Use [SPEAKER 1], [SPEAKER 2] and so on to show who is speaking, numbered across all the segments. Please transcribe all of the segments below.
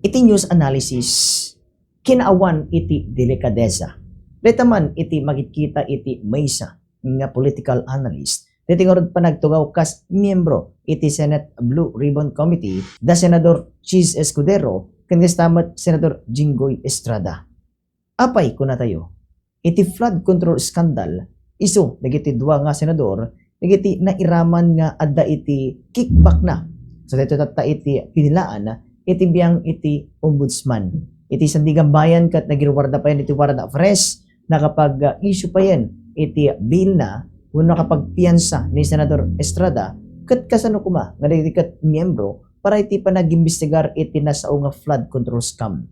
[SPEAKER 1] Iti news analysis, kinaawan iti delikadesa. Dito man iti magkikita iti maysa nga political analyst. Dito nga pa nagtugaw kas miyembro iti Senate Blue Ribbon Committee, da Senador Chis Escudero, kangastamat Senador Jinggoy Estrada. Apay ko na tayo, iti flood control scandal, iso nagiti dua nga senador, nagiti nairaman nga adda iti kickback na. So dito tata iti pinilaan na iti biyang iti ombudsman. Iti sandigang bayan kat nagirwarda pa yan iti warrant of arrest na kapag issue pa yan iti bill na kung nakapagpiyansa ni Senador Estrada kat kasano kuma nga kat miyembro para iti panag-imbestigar iti nasao nga flood control scam.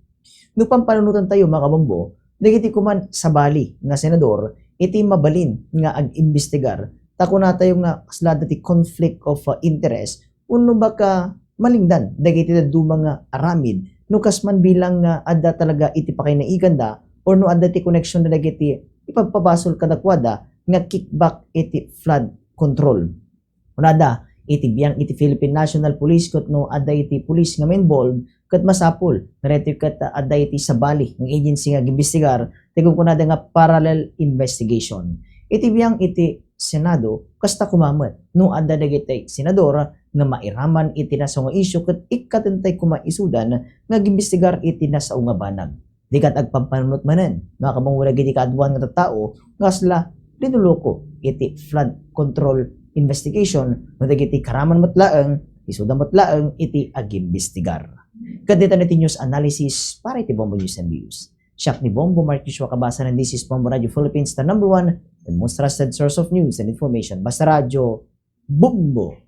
[SPEAKER 1] No pampanunutan tayo mga kabombo, nagiti kuman sa bali nga senador iti mabalin nga ag-imbestigar tako na tayo nga kasla dati conflict of interest uno baka malingdan dagiti duma nga aramid no kasman bilang nga adda talaga iti pakinaiganda or no adda ti connection na dagiti ipagpabasol kadakwada nga kickback iti flood control. Unada iti biyang iti Philippine National Police ket no adda iti police nga involved ket masapol nareti ket adda iti sabali ng agency nga gimbestigar tigong kunada nga parallel investigation. Iti biyang iti Senado kasta kumamet no adda dagiti senador nga mairaman iti nasao nga issue ket ikatentay kumaisudan nga gimbestigar iti nasao nga banag. Di kat agpampanunot manen mga kabang wala giti kaadwan nga tattao nga sla dinuloko iti flood control investigation no dagiti karaman matlaeng isudan matlaeng iti agimbestigar. Kadita natin news analysis para iti Bombo News and Views. Siya ni Bombo Marcus Wakabasa ng This is Bombo Radio Philippines, the #1 and most trusted source of news and information. Basta Radio Bombo!